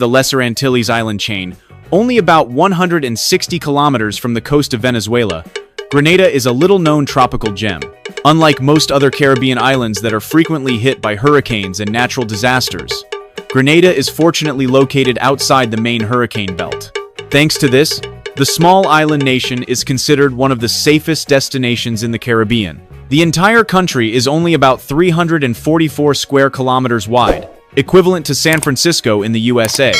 the Lesser Antilles island chain, only about 160 kilometers from the coast of Venezuela, Grenada is a little-known tropical gem. Unlike most other Caribbean islands that are frequently hit by hurricanes and natural disasters, Grenada is fortunately located outside the main hurricane belt. Thanks to this, the small island nation is considered one of the safest destinations in the Caribbean. The entire country is only about 344 square kilometers wide, equivalent to San Francisco in the USA,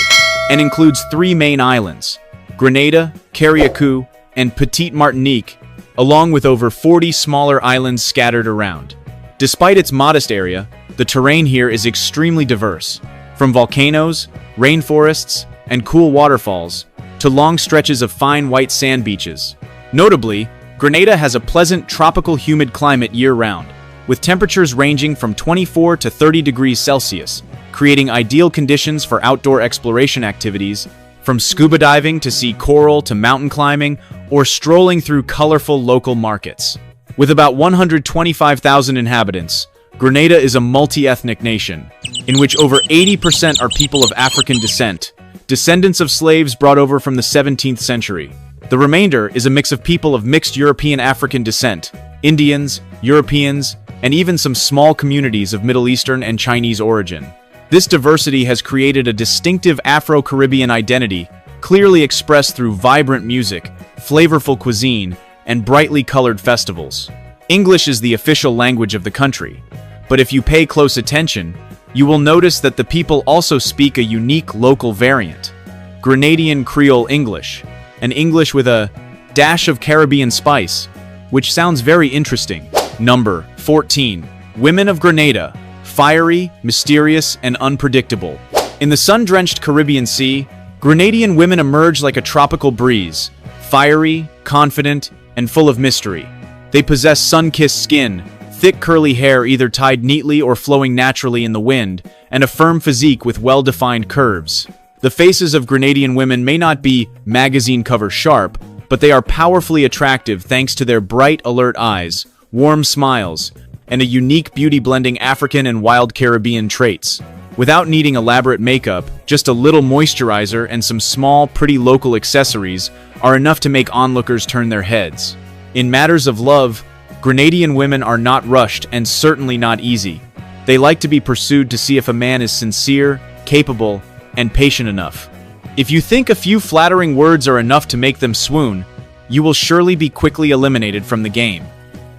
and includes 3 main islands: Grenada, Carriacou, and Petite Martinique, along with over 40 smaller islands scattered around. Despite its modest area, the terrain here is extremely diverse, from volcanoes, rainforests, and cool waterfalls, to long stretches of fine white sand beaches. Notably, Grenada has a pleasant tropical humid climate year-round, with temperatures ranging from 24 to 30 degrees Celsius, creating ideal conditions for outdoor exploration activities, from scuba diving to see coral to mountain climbing, or strolling through colorful local markets. With about 125,000 inhabitants, Grenada is a multi-ethnic nation, in which over 80% are people of African descent, descendants of slaves brought over from the 17th century. The remainder is a mix of people of mixed European-African descent, Indians, Europeans, and even some small communities of Middle Eastern and Chinese origin. This diversity has created a distinctive Afro-Caribbean identity, clearly expressed through vibrant music, flavorful cuisine, and brightly colored festivals. English is the official language of the country, but if you pay close attention, you will notice that the people also speak a unique local variant: Grenadian Creole English, an English with a dash of Caribbean spice, which sounds very interesting. Number 14. Women of Grenada. Fiery, mysterious, and unpredictable. In the sun-drenched Caribbean Sea, Grenadian women emerge like a tropical breeze, fiery, confident, and full of mystery. They possess sun-kissed skin, thick curly hair either tied neatly or flowing naturally in the wind, and a firm physique with well-defined curves. The faces of Grenadian women may not be magazine cover sharp, but they are powerfully attractive thanks to their bright, alert eyes, warm smiles, and a unique beauty blending African and wild Caribbean traits. Without needing elaborate makeup, just a little moisturizer and some small, pretty local accessories are enough to make onlookers turn their heads. In matters of love, Grenadian women are not rushed and certainly not easy. They like to be pursued to see if a man is sincere, capable, and patient enough. If you think a few flattering words are enough to make them swoon, you will surely be quickly eliminated from the game.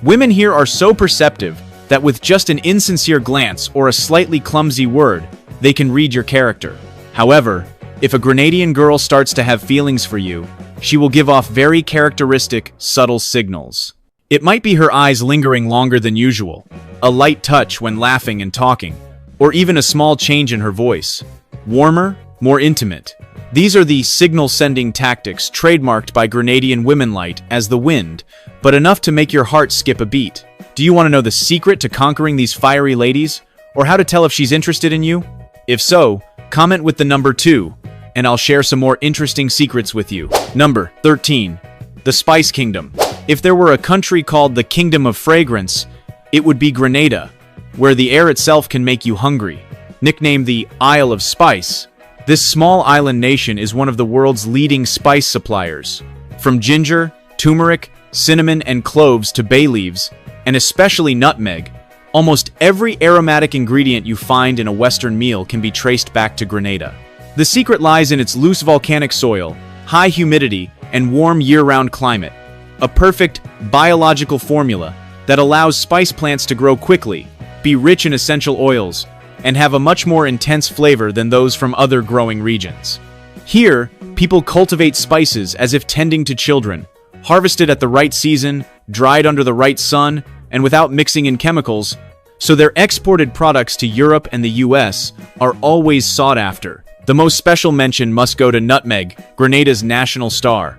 Women here are so perceptive that with just an insincere glance or a slightly clumsy word, they can read your character. However, if a Grenadian girl starts to have feelings for you, she will give off very characteristic, subtle signals. It might be her eyes lingering longer than usual, a light touch when laughing and talking, or even a small change in her voice. Warmer, more intimate. These are the signal-sending tactics trademarked by Grenadian women, light as the wind, but enough to make your heart skip a beat. Do you want to know the secret to conquering these fiery ladies, or how to tell if she's interested in you? If so, comment with the number 2, and I'll share some more interesting secrets with you. Number 13. The Spice Kingdom. If there were a country called the Kingdom of Fragrance, it would be Grenada, where the air itself can make you hungry. Nicknamed the Isle of Spice, this small island nation is one of the world's leading spice suppliers. From ginger, turmeric, cinnamon, and cloves to bay leaves, and especially nutmeg, almost every aromatic ingredient you find in a Western meal can be traced back to Grenada. The secret lies in its loose volcanic soil, high humidity, and warm year-round climate. A perfect biological formula that allows spice plants to grow quickly, be rich in essential oils, and have a much more intense flavor than those from other growing regions. Here, people cultivate spices as if tending to children, harvested at the right season, dried under the right sun, and without mixing in chemicals, so their exported products to Europe and the US are always sought after. The most special mention must go to nutmeg, Grenada's national star.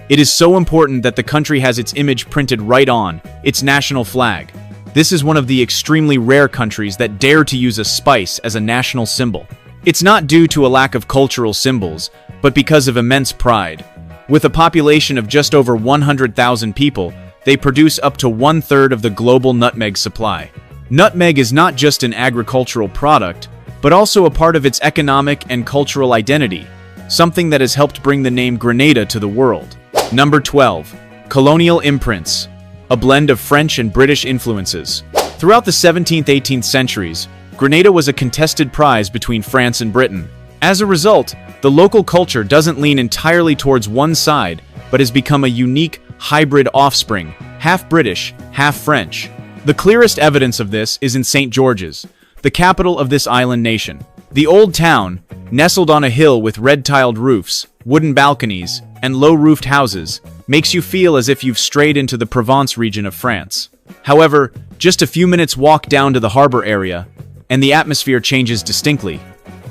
It is so important that the country has its image printed right on its national flag. This is one of the extremely rare countries that dare to use a spice as a national symbol. It's not due to a lack of cultural symbols, but because of immense pride. With a population of just over 100,000 people, they produce up to 1/3 of the global nutmeg supply. Nutmeg is not just an agricultural product, but also a part of its economic and cultural identity, something that has helped bring the name Grenada to the world. Number 12. Colonial imprints, a blend of French and British influences. Throughout the 17th-18th centuries, Grenada was a contested prize between France and Britain. As a result, the local culture doesn't lean entirely towards one side, but has become a unique, hybrid offspring, half British, half French. The clearest evidence of this is in St. George's, the capital of this island nation. The old town, nestled on a hill with red-tiled roofs, wooden balconies, and low-roofed houses, makes you feel as if you've strayed into the Provence region of France. However, just a few minutes walk down to the harbor area, and the atmosphere changes distinctly.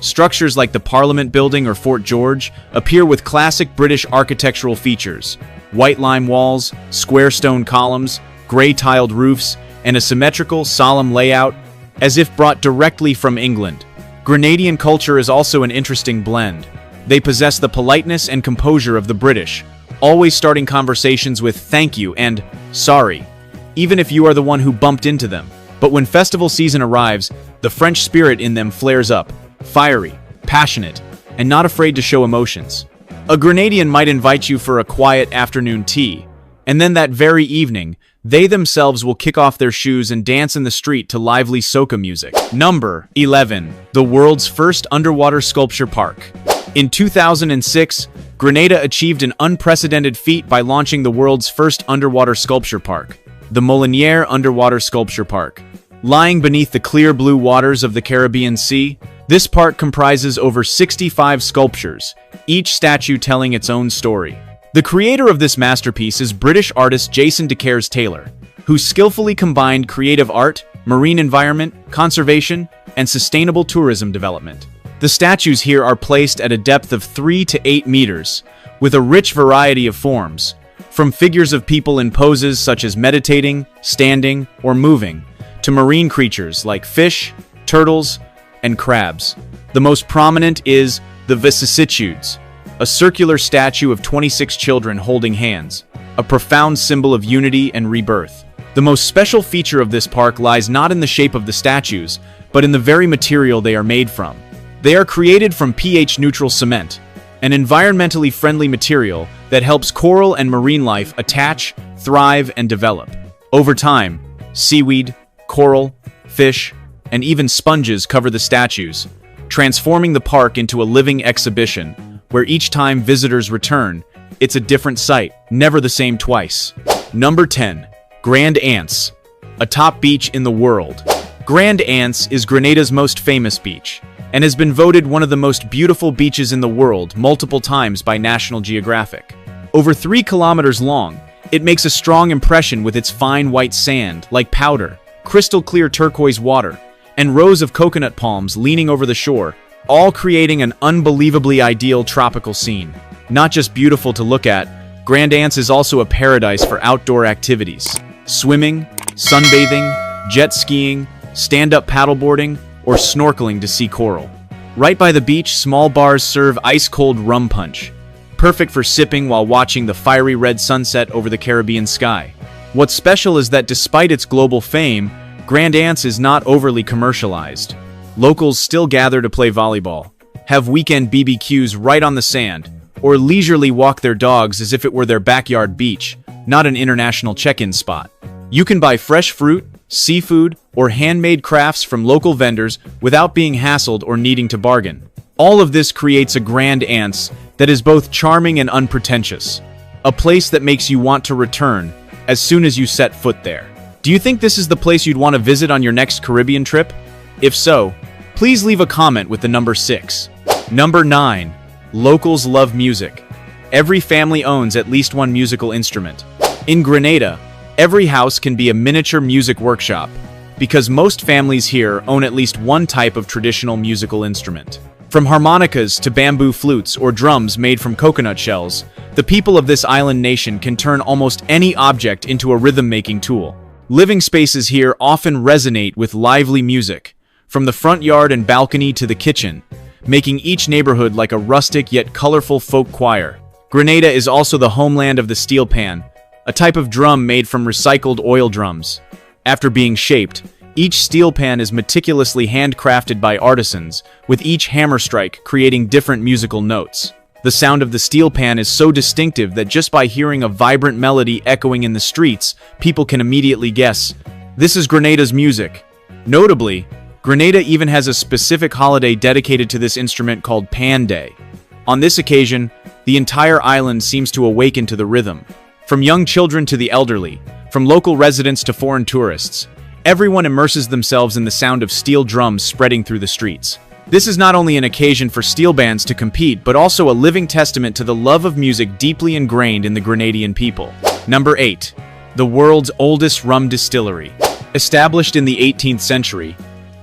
Structures like the Parliament Building or Fort George appear with classic British architectural features: white lime walls, square stone columns, gray-tiled roofs, and a symmetrical, solemn layout, as if brought directly from England. Grenadian culture is also an interesting blend. They possess the politeness and composure of the British, always starting conversations with "thank you" and "sorry," even if you are the one who bumped into them. But when festival season arrives, the French spirit in them flares up, fiery, passionate, and not afraid to show emotions. A Grenadian might invite you for a quiet afternoon tea, and then that very evening, they themselves will kick off their shoes and dance in the street to lively soca music. Number 11. The world's first underwater sculpture park. In 2006, Grenada achieved an unprecedented feat by launching the world's first underwater sculpture park, the Moliniere Underwater Sculpture Park. Lying beneath the clear blue waters of the Caribbean Sea, this park comprises over 65 sculptures, each statue telling its own story. The creator of this masterpiece is British artist Jason Taylor, who skillfully combined creative art, marine environment, conservation, and sustainable tourism development. The statues here are placed at a depth of 3 to 8 meters, with a rich variety of forms, from figures of people in poses such as meditating, standing, or moving, to marine creatures like fish, turtles, and crabs. The most prominent is the vicissitudes, a circular statue of 26 children holding hands, a profound symbol of unity and rebirth. The most special feature of this park lies not in the shape of the statues, but in the very material they are made from. They are created from pH-neutral cement, an environmentally friendly material that helps coral and marine life attach, thrive, and develop. Over time, seaweed, coral, fish, and even sponges cover the statues, transforming the park into a living exhibition where each time visitors return, it's a different sight, never the same twice. Number 10. Grand Anse, a top beach in the world. Grand Anse is Grenada's most famous beach, and has been voted one of the most beautiful beaches in the world multiple times by National Geographic. Over 3 kilometers long, it makes a strong impression with its fine white sand, like powder, crystal clear turquoise water, and rows of coconut palms leaning over the shore, all creating an unbelievably ideal tropical scene. Not just beautiful to look at, Grand Anse is also a paradise for outdoor activities. Swimming, sunbathing, jet skiing, stand-up paddleboarding, or snorkeling to see coral. Right by the beach, small bars serve ice-cold rum punch, perfect for sipping while watching the fiery red sunset over the Caribbean sky. What's special is that despite its global fame, Grand Anse is not overly commercialized. Locals still gather to play volleyball, have weekend BBQs right on the sand, or leisurely walk their dogs as if it were their backyard beach, not an international check-in spot. You can buy fresh fruit, seafood, or handmade crafts from local vendors without being hassled or needing to bargain. All of this creates a Grand Anse that is both charming and unpretentious, a place that makes you want to return as soon as you set foot there. Do you think this is the place you'd want to visit on your next Caribbean trip? If so, please leave a comment with the number 6. Number 9. Locals love music. Every family owns at least one musical instrument. In Grenada, every house can be a miniature music workshop, because most families here own at least one type of traditional musical instrument. From harmonicas to bamboo flutes or drums made from coconut shells, the people of this island nation can turn almost any object into a rhythm-making tool. Living spaces here often resonate with lively music, from the front yard and balcony to the kitchen, making each neighborhood like a rustic yet colorful folk choir. Grenada is also the homeland of the steel pan, a type of drum made from recycled oil drums. After being shaped, Each steel pan is meticulously handcrafted by artisans, with each hammer strike creating different musical notes. The sound of the steel pan is so distinctive that just by hearing a vibrant melody echoing in the streets, people can immediately guess, this is Grenada's music. Notably, Grenada even has a specific holiday dedicated to this instrument called Pan Day. On this occasion, the entire island seems to awaken to the rhythm. From young children to the elderly, from local residents to foreign tourists, everyone immerses themselves in the sound of steel drums spreading through the streets. This is not only an occasion for steel bands to compete, but also a living testament to the love of music deeply ingrained in the Grenadian people. Number 8. The world's oldest rum distillery. Established in the 18th century,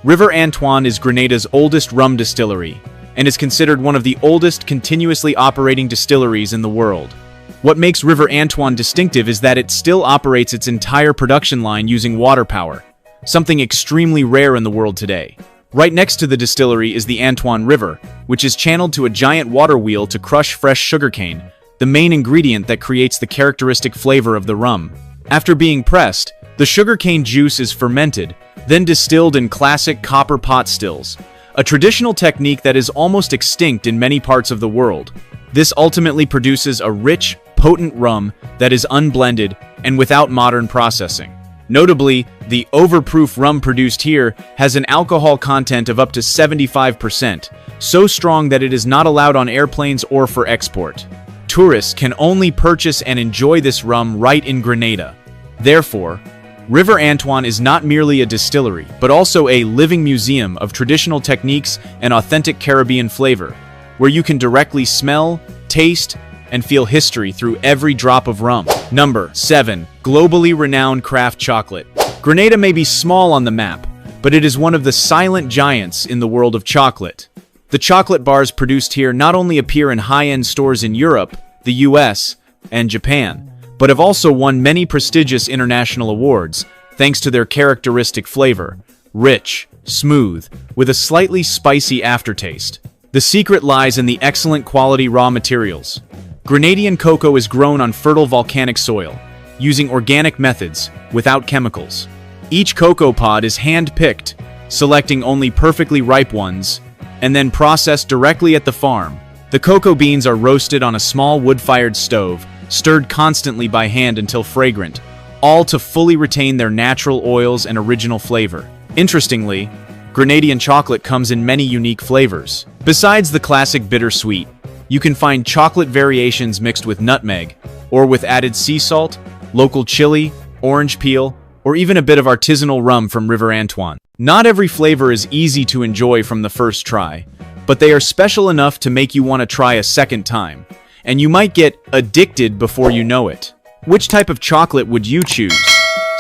River Antoine is Grenada's oldest rum distillery, and is considered one of the oldest continuously operating distilleries in the world. What makes River Antoine distinctive is that it still operates its entire production line using water power, something extremely rare in the world today. Right next to the distillery is the Antoine River, which is channeled to a giant water wheel to crush fresh sugarcane, the main ingredient that creates the characteristic flavor of the rum. After being pressed, the sugarcane juice is fermented, then distilled in classic copper pot stills, a traditional technique that is almost extinct in many parts of the world. This ultimately produces a rich, potent rum that is unblended and without modern processing. Notably, the overproof rum produced here has an alcohol content of up to 75%, so strong that it is not allowed on airplanes or for export. Tourists can only purchase and enjoy this rum right in Grenada. Therefore, River Antoine is not merely a distillery, but also a living museum of traditional techniques and authentic Caribbean flavor, where you can directly smell, taste, and feel history through every drop of rum. Number 7. Globally renowned craft chocolate. Grenada may be small on the map, but it is one of the silent giants in the world of chocolate. The chocolate bars produced here not only appear in high-end stores in Europe, the US, and Japan, but have also won many prestigious international awards thanks to their characteristic flavor, rich, smooth, with a slightly spicy aftertaste. The secret lies in the excellent quality raw materials. Grenadian cocoa is grown on fertile volcanic soil, using organic methods, without chemicals. Each cocoa pod is hand-picked, selecting only perfectly ripe ones, and then processed directly at the farm. The cocoa beans are roasted on a small wood-fired stove, stirred constantly by hand until fragrant, all to fully retain their natural oils and original flavor. Interestingly, Grenadian chocolate comes in many unique flavors. Besides the classic bittersweet, you can find chocolate variations mixed with nutmeg, or with added sea salt, local chili, orange peel, or even a bit of artisanal rum from River Antoine. Not every flavor is easy to enjoy from the first try, but they are special enough to make you want to try a second time, and you might get addicted before you know it. Which type of chocolate would you choose?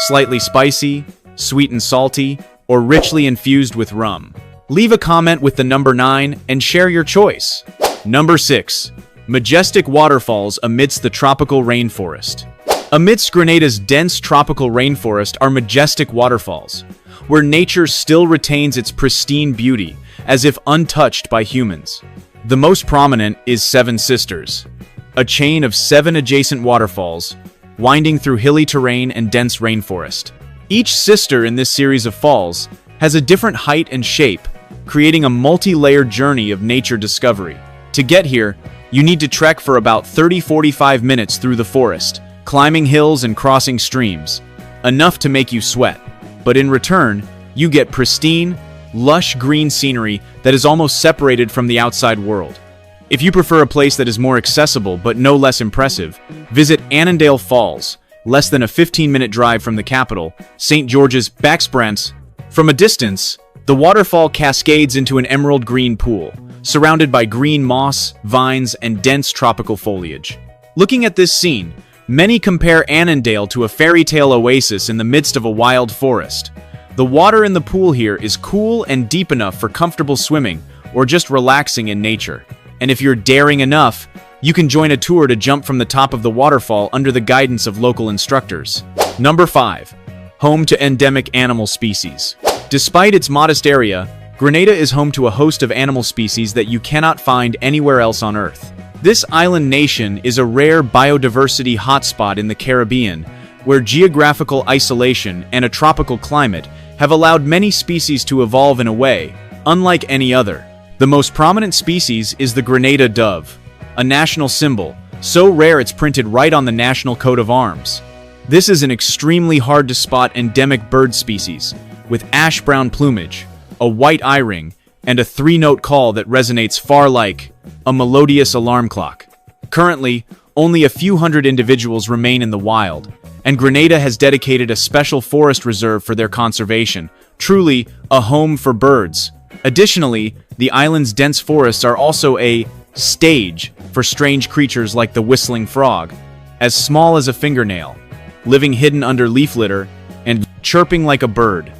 Slightly spicy, sweet and salty, or richly infused with rum? Leave a comment with the number 9 and share your choice. Number 6. Majestic waterfalls amidst the tropical rainforest. Amidst Grenada's dense tropical rainforest are majestic waterfalls, where nature still retains its pristine beauty, as if untouched by humans. The most prominent is Seven Sisters, a chain of 7 adjacent waterfalls, winding through hilly terrain and dense rainforest. Each sister in this series of falls has a different height and shape, creating a multi-layered journey of nature discovery. To get here, you need to trek for about 30-45 minutes through the forest, climbing hills and crossing streams, enough to make you sweat. But in return, you get pristine, lush green scenery that is almost separated from the outside world. If you prefer a place that is more accessible but no less impressive, visit Annandale Falls, less than a 15-minute drive from the capital, St. George's, Baxbrance. From a distance, the waterfall cascades into an emerald green pool, surrounded by green moss, vines, and dense tropical foliage. Looking at this scene, many compare Annandale to a fairy tale oasis in the midst of a wild forest. The water in the pool here is cool and deep enough for comfortable swimming or just relaxing in nature. And if you're daring enough, you can join a tour to jump from the top of the waterfall under the guidance of local instructors. Number 5. Home to endemic animal species. Despite its modest area, Grenada is home to a host of animal species that you cannot find anywhere else on Earth. This island nation is a rare biodiversity hotspot in the Caribbean, where geographical isolation and a tropical climate have allowed many species to evolve in a way unlike any other. The most prominent species is the Grenada dove, a national symbol, so rare it's printed right on the national coat of arms. This is an extremely hard to spot endemic bird species, with ash-brown plumage, a white eye ring, and a three-note call that resonates far like a melodious alarm clock. Currently, only a few hundred individuals remain in the wild, and Grenada has dedicated a special forest reserve for their conservation, truly a home for birds. Additionally, the island's dense forests are also a stage for strange creatures like the whistling frog, as small as a fingernail, living hidden under leaf litter and chirping like a bird.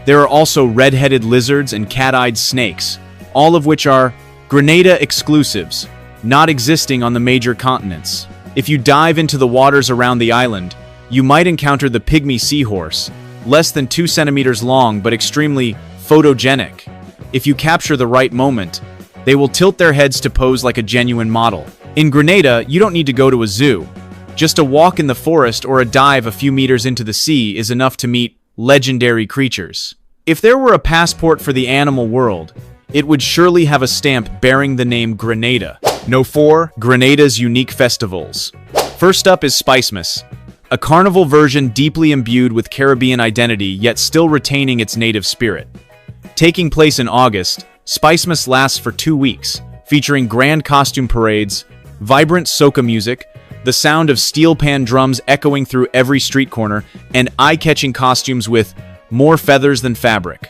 There are also red-headed lizards and cat-eyed snakes, all of which are Grenada exclusives, not existing on the major continents. If you dive into the waters around the island, you might encounter the pygmy seahorse, less than 2 centimeters long but extremely photogenic. If you capture the right moment, they will tilt their heads to pose like a genuine model. In Grenada, you don't need to go to a zoo. Just a walk in the forest or a dive a few meters into the sea is enough to meet legendary creatures. If there were a passport for the animal world, it would surely have a stamp bearing the name Grenada. No. 4. Grenada's unique festivals. First up is Spicemas, a carnival version deeply imbued with Caribbean identity yet still retaining its native spirit. Taking place in August, Spicemas lasts for 2 weeks, featuring grand costume parades, vibrant soca music, the sound of steel pan drums echoing through every street corner, and eye-catching costumes with more feathers than fabric.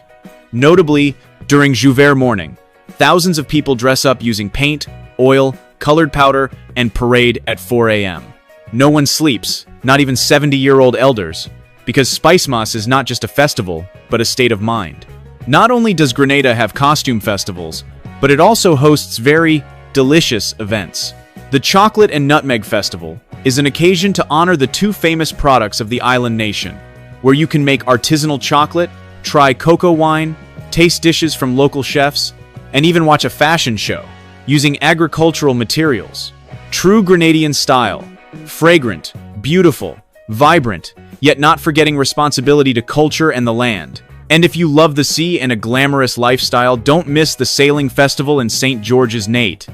Notably, during Jouvert morning, thousands of people dress up using paint, oil, colored powder, and parade at 4 a.m. No one sleeps, not even 70-year-old elders, because Spicemas is not just a festival, but a state of mind. Not only does Grenada have costume festivals, but it also hosts very delicious events. The Chocolate and Nutmeg Festival is an occasion to honor the two famous products of the island nation, where you can make artisanal chocolate, try cocoa wine, taste dishes from local chefs, and even watch a fashion show using agricultural materials. True Grenadian style, fragrant, beautiful, vibrant, yet not forgetting responsibility to culture and the land. And if you love the sea and a glamorous lifestyle, don't miss the Sailing Festival in St. George's Nate.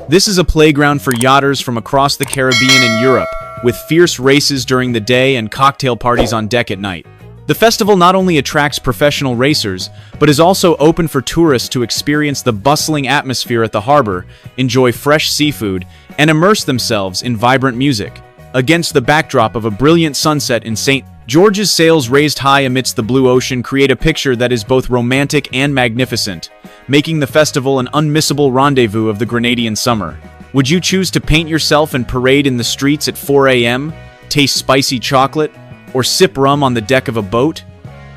This is a playground for yachters from across the Caribbean and Europe, with fierce races during the day and cocktail parties on deck at night. The festival not only attracts professional racers, but is also open for tourists to experience the bustling atmosphere at the harbor, enjoy fresh seafood, and immerse themselves in vibrant music. Against the backdrop of a brilliant sunset in St. George's, sails raised high amidst the blue ocean create a picture that is both romantic and magnificent, making the festival an unmissable rendezvous of the Grenadian summer. Would you choose to paint yourself and parade in the streets at 4 a.m., taste spicy chocolate, or sip rum on the deck of a boat?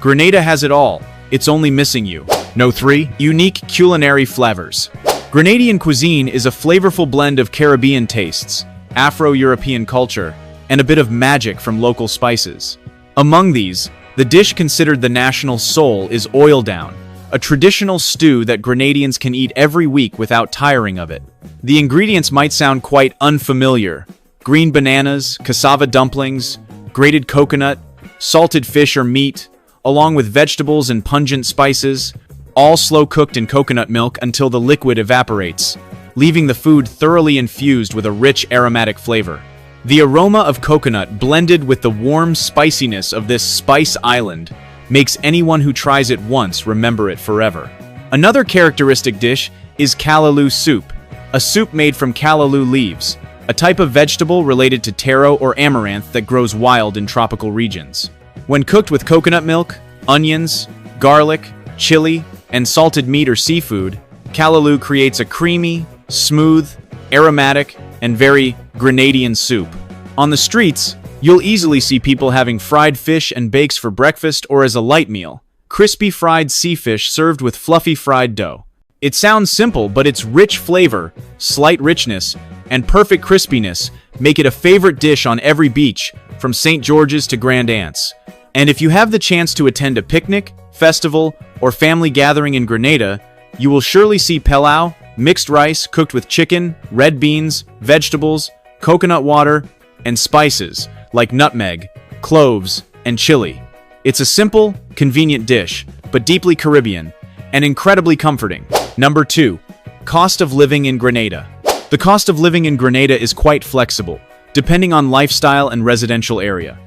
Grenada has it all. It's only missing you. No. 3. Unique culinary flavors. Grenadian cuisine is a flavorful blend of Caribbean tastes, Afro-European culture, and a bit of magic from local spices. Among these, the dish considered the national soul is oil down, a traditional stew that Grenadians can eat every week without tiring of it. The ingredients might sound quite unfamiliar: green bananas, cassava dumplings, grated coconut, salted fish or meat, along with vegetables and pungent spices, all slow-cooked in coconut milk until the liquid evaporates, leaving the food thoroughly infused with a rich aromatic flavor. The aroma of coconut blended with the warm spiciness of this spice island makes anyone who tries it once remember it forever. Another characteristic dish is callaloo soup, a soup made from callaloo leaves, a type of vegetable related to taro or amaranth that grows wild in tropical regions. When cooked with coconut milk, onions, garlic, chili, and salted meat or seafood, callaloo creates a creamy, smooth, aromatic, and very Grenadian soup. On the streets, you'll easily see people having fried fish and bakes for breakfast or as a light meal, crispy fried sea fish served with fluffy fried dough. It sounds simple, but its rich flavor, slight richness, and perfect crispiness make it a favorite dish on every beach, from St. George's to Grand Anse. And if you have the chance to attend a picnic, festival, or family gathering in Grenada, you will surely see pilau, mixed rice cooked with chicken, red beans, vegetables, coconut water, and spices like nutmeg, cloves, and chili. It's a simple, convenient dish, but deeply Caribbean, and incredibly comforting. Number 2. Cost of living in Grenada. The cost of living in Grenada is quite flexible, depending on lifestyle and residential area.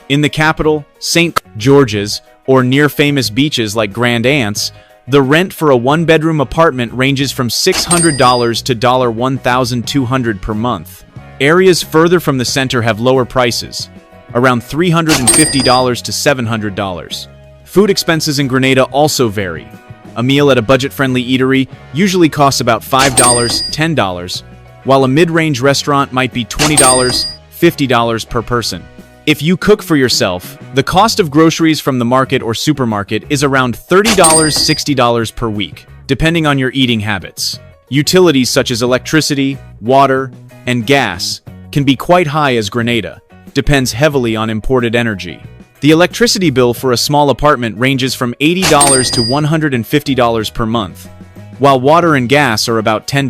In the capital, St. George's, or near famous beaches like Grand Anse, the rent for a one-bedroom apartment ranges from $600 to $1,200 per month. Areas further from the center have lower prices, around $350 to $700. Food expenses in Grenada also vary. A meal at a budget-friendly eatery usually costs about $5, $10, while a mid-range restaurant might be $20, $50 per person. If you cook for yourself, the cost of groceries from the market or supermarket is around $30, $60 per week, depending on your eating habits. Utilities such as electricity, water, and gas can be quite high as Grenada depends heavily on imported energy. The electricity bill for a small apartment ranges from $80 to $150 per month, while water and gas are about $10,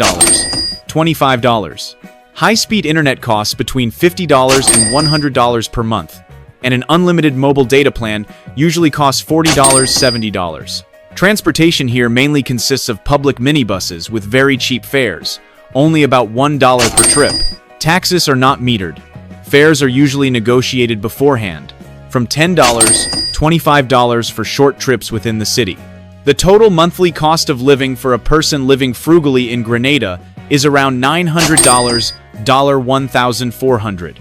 $25. High-speed internet costs between $50 and $100 per month, and an unlimited mobile data plan usually costs $40, $70. Transportation here mainly consists of public minibuses with very cheap fares, only about $1 per trip. Taxes are not metered. Fares are usually negotiated beforehand, from $10, $25 for short trips within the city. The total monthly cost of living for a person living frugally in Grenada is around $900, $1,400.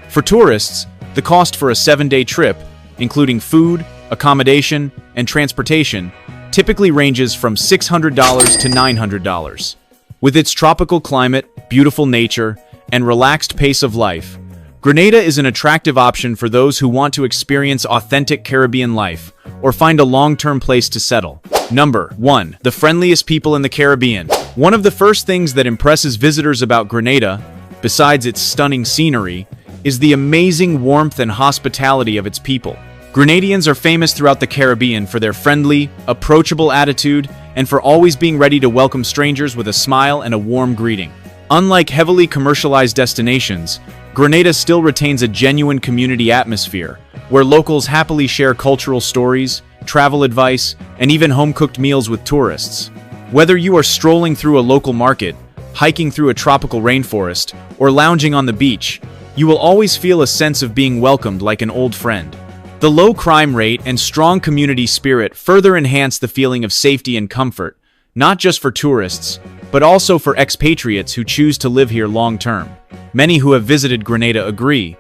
For tourists, the cost for a 7-day trip, including food, accommodation, and transportation, typically ranges from $600 to $900. With its tropical climate, beautiful nature, and relaxed pace of life, Grenada is an attractive option for those who want to experience authentic Caribbean life or find a long-term place to settle. Number 1. The friendliest people in the Caribbean. One of the first things that impresses visitors about Grenada, besides its stunning scenery, is the amazing warmth and hospitality of its people. Grenadians are famous throughout the Caribbean for their friendly, approachable attitude and for always being ready to welcome strangers with a smile and a warm greeting. Unlike heavily commercialized destinations, Grenada still retains a genuine community atmosphere, where locals happily share cultural stories, travel advice, and even home-cooked meals with tourists. Whether you are strolling through a local market, hiking through a tropical rainforest, or lounging on the beach, you will always feel a sense of being welcomed like an old friend. The low crime rate and strong community spirit further enhance the feeling of safety and comfort, not just for tourists, but also for expatriates who choose to live here long-term. Many who have visited Grenada agree,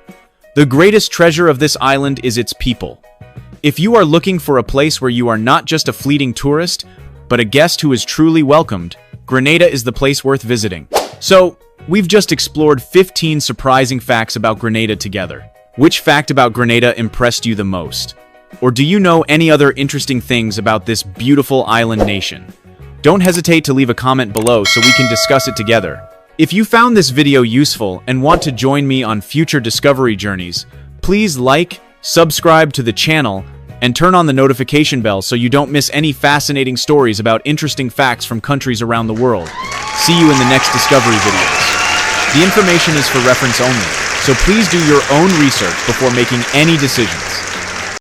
the greatest treasure of this island is its people. If you are looking for a place where you are not just a fleeting tourist, but a guest who is truly welcomed, Grenada is the place worth visiting. So, we've just explored 15 surprising facts about Grenada together. Which fact about Grenada impressed you the most? Or do you know any other interesting things about this beautiful island nation? Don't hesitate to leave a comment below so we can discuss it together. If you found this video useful and want to join me on future discovery journeys, please like, subscribe to the channel, and turn on the notification bell so you don't miss any fascinating stories about interesting facts from countries around the world. See you in the next discovery videos. The information is for reference only, so please do your own research before making any decisions.